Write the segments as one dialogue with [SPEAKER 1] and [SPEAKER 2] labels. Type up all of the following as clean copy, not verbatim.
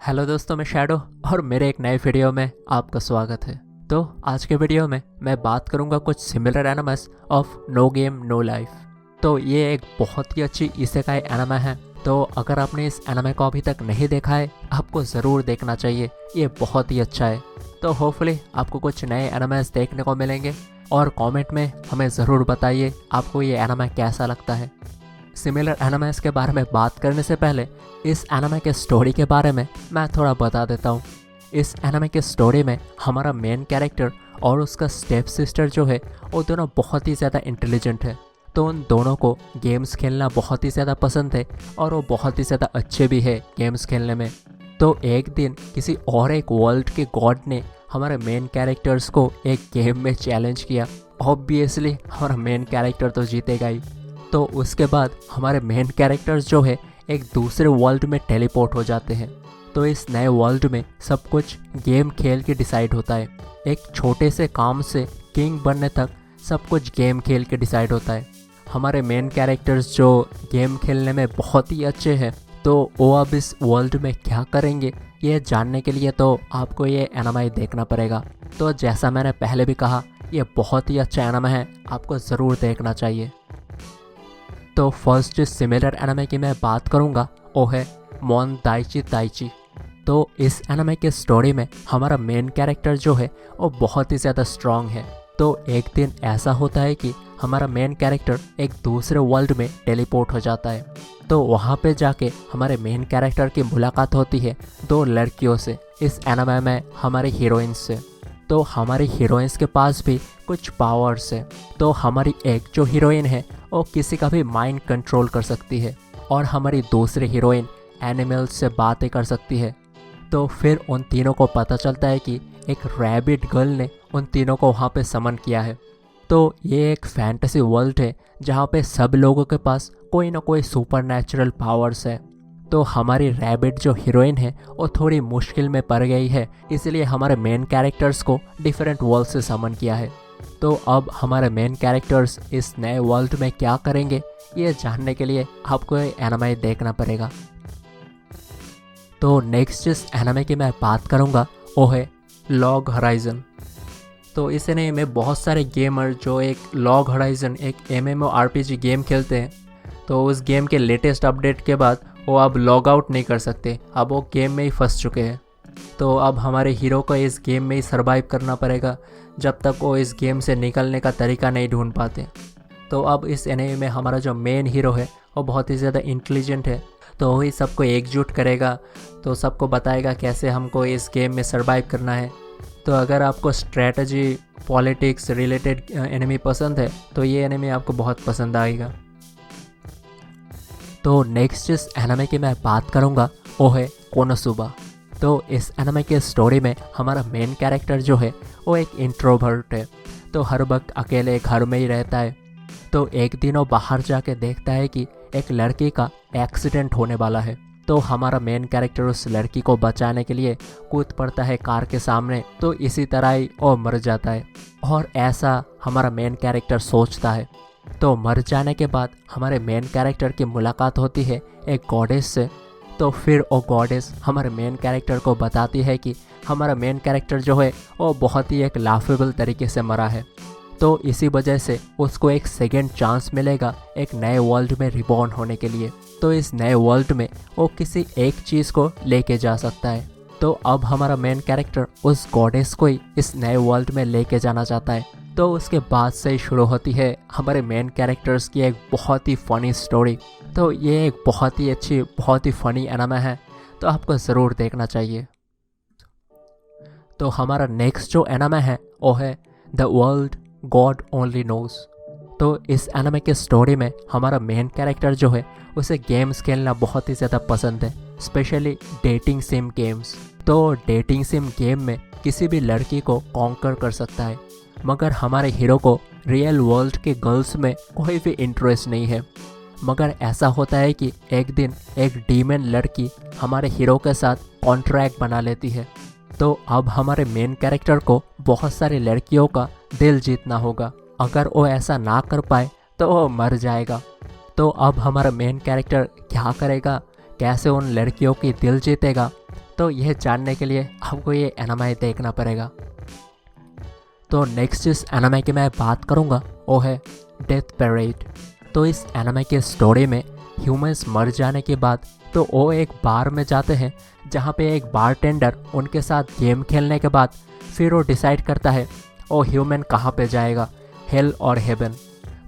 [SPEAKER 1] Hello दोस्तों, मैं shadow और मेरे एक नए वीडियो में आपका स्वागत है। तो आज के वीडियो में मैं बात करूंगा कुछ similar animes of No Game No Life. तो ये एक बहुत ही अच्छी इसेकाई एनिमे है। तो अगर आपने इस एनिमे को अभी तक नहीं देखा है, आपको ज़रूर देखना चाहिए, ये बहुत ही अच्छा है। तो होपफुली आपको कुछ नए एनिमेस देखने को मिलेंगे और कमेंट में हमें ज़रूर बताइए आपको ये एनिमे कैसा लगता है। सिमिलर एनिमेस के बारे में बात करने से पहले इस एनिमे के स्टोरी के बारे में मैं थोड़ा बता देता हूँ। इस एनिमे के स्टोरी में हमारा मेन कैरेक्टर और उसका स्टेप सिस्टर जो है वो दोनों बहुत ही ज़्यादा इंटेलिजेंट है। तो उन दोनों को गेम्स खेलना बहुत ही ज़्यादा पसंद है और वो बहुत ही ज़्यादा अच्छे भी है गेम्स खेलने में। तो एक दिन किसी और एक वर्ल्ड के गॉड ने हमारे मेन कैरेक्टर्स को एक गेम में चैलेंज किया। ऑब्वियसली हमारा मेन कैरेक्टर तो जीतेगा ही। तो उसके बाद हमारे मेन कैरेक्टर्स जो है एक दूसरे वर्ल्ड में टेलीपोर्ट हो जाते हैं। तो इस नए वर्ल्ड में सब कुछ गेम खेल के डिसाइड होता है। एक छोटे से काम से किंग बनने तक सब कुछ गेम खेल के डिसाइड होता है। हमारे मेन कैरेक्टर्स जो गेम खेलने में बहुत ही अच्छे हैं, तो वो अब इस वर्ल्ड में क्या करेंगे ये जानने के लिए तो आपको ये एनिमे देखना पड़ेगा। तो जैसा मैंने पहले भी कहा, ये बहुत ही अच्छा एनिमे है, आपको ज़रूर देखना चाहिए। तो फर्स्ट जिस सिमिलर एनिमे की मैं बात करूँगा वो है मोनदाइची दाइची। तो इस एनिमे के स्टोरी में हमारा मेन कैरेक्टर जो है वो बहुत ही ज़्यादा स्ट्रांग है। तो एक दिन ऐसा होता है कि हमारा मेन कैरेक्टर एक दूसरे वर्ल्ड में टेलीपोर्ट हो जाता है। तो वहाँ पे जाके हमारे मेन कैरेक्टर की मुलाकात होती है दो लड़कियों से, इस एनिमे में हमारे हीरोइंस से। तो हमारी हीरोइंस के पास भी कुछ पावर्स है। तो हमारी एक जो हीरोइन है वो किसी का भी माइंड कंट्रोल कर सकती है और हमारी दूसरी हीरोइन एनिमल्स से बातें कर सकती है। तो फिर उन तीनों को पता चलता है कि एक रैबिट गर्ल ने उन तीनों को वहाँ पे समन किया है। तो ये एक फैंटेसी वर्ल्ड है जहाँ पे सब लोगों के पास कोई ना कोई सुपरनैचुरल पावर्स है। तो हमारी रैबिट जो हीरोइन है वो थोड़ी मुश्किल में पड़ गई है, इसलिए हमारे मेन कैरेक्टर्स को डिफरेंट वर्ल्ड से समन किया है। तो अब हमारे मेन कैरेक्टर्स इस नए वर्ल्ड में क्या करेंगे ये जानने के लिए आपको ये एनिमे देखना पड़ेगा। तो नेक्स्ट जिस एनिमे की मैं बात करूँगा वो है लॉग होराइजन। तो इस एनिमे में बहुत सारे गेमर जो एक लॉग होराइजन एक MMORPG गेम खेलते हैं, तो उस गेम के लेटेस्ट अपडेट के बाद वो अब लॉग आउट नहीं कर सकते, अब वो गेम में ही फंस चुके हैं। तो अब हमारे हीरो को इस गेम में ही सर्वाइव करना पड़ेगा जब तक वो इस गेम से निकलने का तरीका नहीं ढूंढ पाते। तो अब इस एनिमे में हमारा जो मेन हीरो है वो बहुत ही ज़्यादा इंटेलिजेंट है। तो वही सबको एकजुट करेगा, तो सबको बताएगा कैसे हमको इस गेम में सर्वाइव करना है। तो अगर आपको स्ट्रैटेजी पॉलिटिक्स रिलेटेड एनिमे पसंद है तो ये एनिमे आपको बहुत पसंद आएगा। तो नेक्स्ट जिस एनिमे की मैं बात करूँगा वो है कोनोसुबा। तो इस एनिमे के स्टोरी में हमारा मेन कैरेक्टर जो है वो एक इंट्रोवर्ट है। तो हर वक्त अकेले घर में ही रहता है। तो एक दिन वो बाहर जाके देखता है कि एक लड़की का एक्सीडेंट होने वाला है। तो हमारा मेन कैरेक्टर उस लड़की को बचाने के लिए कूद पड़ता है कार के सामने। तो इसी तरह ही वो मर जाता है और ऐसा हमारा मेन कैरेक्टर सोचता है। तो मर जाने के बाद हमारे मेन कैरेक्टर की मुलाकात होती है एक गॉडेस से। तो फिर वो गॉडेस हमारे मेन कैरेक्टर को बताती है कि हमारा मेन कैरेक्टर जो है वो बहुत ही एक लाफेबल तरीके से मरा है। तो इसी वजह से उसको एक सेकेंड चांस मिलेगा एक नए वर्ल्ड में रिबॉर्न होने के लिए। तो इस नए वर्ल्ड में वो किसी एक चीज़ को लेके जा सकता है। तो अब हमारा मेन कैरेक्टर उस गॉडेस को ही इस नए वर्ल्ड में लेके जाना चाहता है। तो उसके बाद से ही शुरू होती है हमारे मेन कैरेक्टर्स की एक बहुत ही फ़नी स्टोरी। तो ये एक बहुत ही अच्छी बहुत ही फ़नी एनिमे है, तो आपको ज़रूर देखना चाहिए। तो हमारा नेक्स्ट जो एनिमे है वो है The World God Only Knows. तो इस एनिमे के स्टोरी में हमारा मेन कैरेक्टर जो है उसे गेम्स खेलना बहुत ही ज़्यादा पसंद है, स्पेशली डेटिंग सिम गेम्स। तो डेटिंग सिम गेम में किसी भी लड़की को कॉन्कर कर सकता है, मगर हमारे हीरो को रियल वर्ल्ड के गर्ल्स में कोई भी इंटरेस्ट नहीं है। मगर ऐसा होता है कि एक दिन एक डीमन लड़की हमारे हीरो के साथ कॉन्ट्रैक्ट बना लेती है। तो अब हमारे मेन कैरेक्टर को बहुत सारी लड़कियों का दिल जीतना होगा। अगर वो ऐसा ना कर पाए तो वो मर जाएगा। तो अब हमारा मेन कैरेक्टर क्या करेगा, कैसे उन लड़कियों की दिल जीतेगा, तो यह जानने के लिए आपको ये एनिमे देखना पड़ेगा। तो नेक्स्ट जिस एनिमे की मैं बात करूँगा वो है डेथ पैरेड। तो इस एनिमे के स्टोरी में ह्यूमंस मर जाने के बाद तो वो एक बार में जाते हैं जहाँ पे एक बारटेंडर उनके साथ गेम खेलने के बाद फिर वो डिसाइड करता है वो ह्यूमन कहाँ पे जाएगा, हेल और हेवन।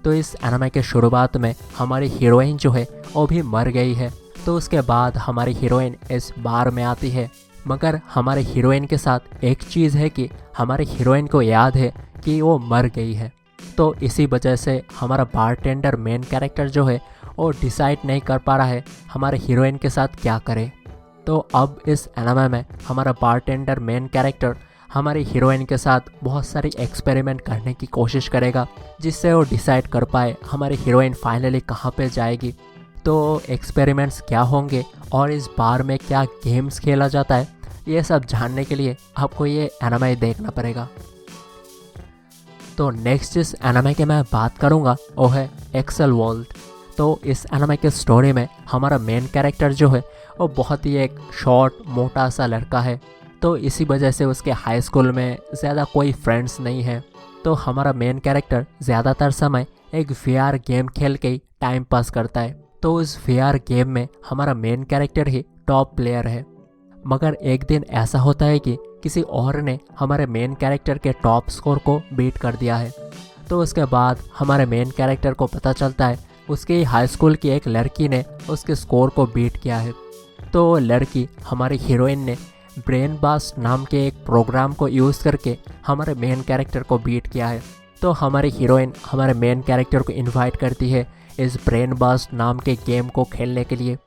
[SPEAKER 1] तो इस एनिमे के शुरुआत में हमारी हीरोइन जो है वो भी मर गई है। तो उसके बाद हमारी हीरोइन इस बार में आती है, मगर हमारे हीरोइन के साथ एक चीज़ है कि हमारे हीरोइन को याद है कि वो मर गई है। तो इसी वजह से हमारा बारटेंडर मेन कैरेक्टर जो है वो डिसाइड नहीं कर पा रहा है हमारे हीरोइन के साथ क्या करे। तो अब इस एनिमे में हमारा बारटेंडर मेन कैरेक्टर हमारी हीरोइन के साथ बहुत सारी एक्सपेरिमेंट करने की कोशिश करेगा जिससे वो डिसाइड कर पाए हमारी हीरोइन फाइनली कहाँ पे जाएगी। तो एक्सपेरिमेंट्स क्या होंगे और इस बार में क्या गेम्स खेला जाता है, ये सब जानने के लिए आपको ये एनिमे देखना पड़ेगा। तो नेक्स्ट जिस एनिमे की मैं बात करूँगा वो है एक्सेल वर्ल्ड। तो इस एनिमे के स्टोरी में हमारा मेन कैरेक्टर जो है वो बहुत ही एक शॉर्ट मोटा सा लड़का है। तो इसी वजह से उसके हाई स्कूल में ज़्यादा कोई फ्रेंड्स नहीं है। तो हमारा मेन कैरेक्टर ज़्यादातर समय एक VR गेम खेल के ही टाइम पास करता है। तो उस VR गेम में हमारा मेन कैरेक्टर ही टॉप प्लेयर है। मगर एक दिन ऐसा होता है कि किसी और ने हमारे मेन कैरेक्टर के टॉप स्कोर को बीट कर दिया है। तो उसके बाद हमारे मेन कैरेक्टर को पता चलता है उसके हाई स्कूल की एक लड़की ने उसके स्कोर को बीट किया है। तो वो लड़की हमारी हीरोइन ने ब्रेन बास्ट नाम के एक प्रोग्राम को यूज़ करके हमारे मेन कैरेक्टर को बीट किया है। तो हमारी हीरोइन हमारे मेन कैरेक्टर को इनवाइट करती है इस ब्रेन बास्ट नाम के गेम को खेलने के लिए।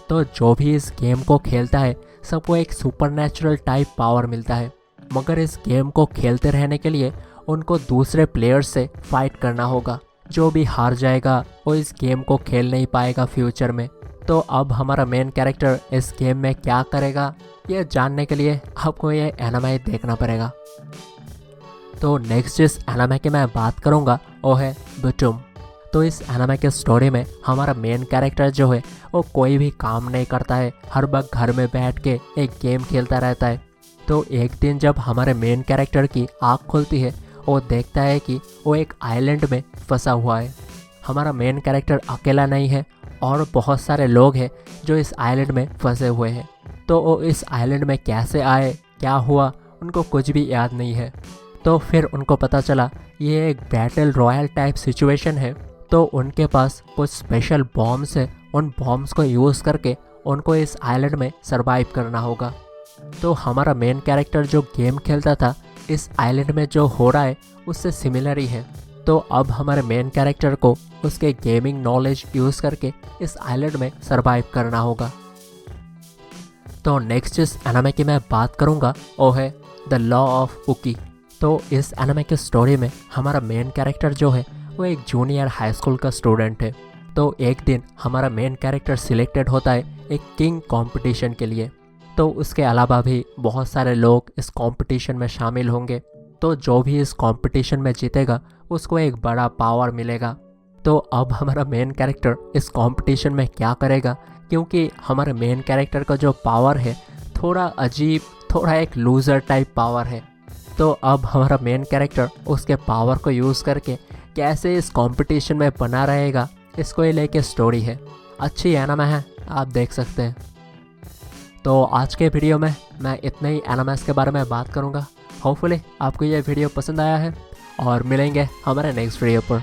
[SPEAKER 1] तो जो भी इस गेम को खेलता है सबको एक सुपरनैचुरल टाइप पावर मिलता है, मगर इस गेम को खेलते रहने के लिए उनको दूसरे प्लेयर्स से फाइट करना होगा। जो भी हार जाएगा वो इस गेम को खेल नहीं पाएगा फ्यूचर में। तो अब हमारा मेन कैरेक्टर इस गेम में क्या करेगा, ये जानने के लिए आपको ये एनिमे देखना पड़ेगा। तो नेक्स्ट जिस एनिमे की मैं बात करूँगा वो है बटूम। तो इस एनिमे के स्टोरी में हमारा मेन कैरेक्टर जो है वो कोई भी काम नहीं करता है, हर वक्त घर में बैठ के एक गेम खेलता रहता है। तो एक दिन जब हमारे मेन कैरेक्टर की आँख खुलती है वो देखता है कि वो एक आइलैंड में फंसा हुआ है। हमारा मेन कैरेक्टर अकेला नहीं है और बहुत सारे लोग हैं जो इस आइलैंड में फंसे हुए हैं। तो वो इस आइलैंड में कैसे आए, क्या हुआ, उनको कुछ भी याद नहीं है। तो फिर उनको पता चला ये एक बैटल रॉयल टाइप सिचुएशन है। तो उनके पास कुछ स्पेशल बॉम्ब्स है, उन बॉम्ब्स को यूज़ करके उनको इस आइलैंड में सरवाइव करना होगा। तो हमारा मेन कैरेक्टर जो गेम खेलता था इस आइलैंड में जो हो रहा है उससे सिमिलर ही है। तो अब हमारे मेन कैरेक्टर को उसके गेमिंग नॉलेज यूज़ करके इस आइलैंड में सरवाइव करना होगा। तो नेक्स्ट जिस एनिमे की मैं बात करूँगा वो है द लॉ ऑफ उकी। तो इस एनिमे के स्टोरी में हमारा मेन कैरेक्टर जो है वो एक जूनियर हाई स्कूल का स्टूडेंट है। तो एक दिन हमारा मेन कैरेक्टर सिलेक्टेड होता है एक किंग कंपटीशन के लिए। तो उसके अलावा भी बहुत सारे लोग इस कंपटीशन में शामिल होंगे। तो जो भी इस कंपटीशन में जीतेगा उसको एक बड़ा पावर मिलेगा। तो अब हमारा मेन कैरेक्टर इस कंपटीशन में क्या करेगा, क्योंकि हमारे मेन कैरेक्टर का जो पावर है थोड़ा अजीब, थोड़ा एक लूज़र टाइप पावर है। तो अब हमारा मेन कैरेक्टर उसके पावर को यूज़ करके कैसे इस कंपटीशन में बना रहेगा, इसको ही लेके स्टोरी है। अच्छी एनिमे है, आप देख सकते हैं। तो आज के वीडियो में मैं इतने ही एनिमेस के बारे में बात करूँगा। होपफुली आपको ये वीडियो पसंद आया है और मिलेंगे हमारे नेक्स्ट वीडियो पर।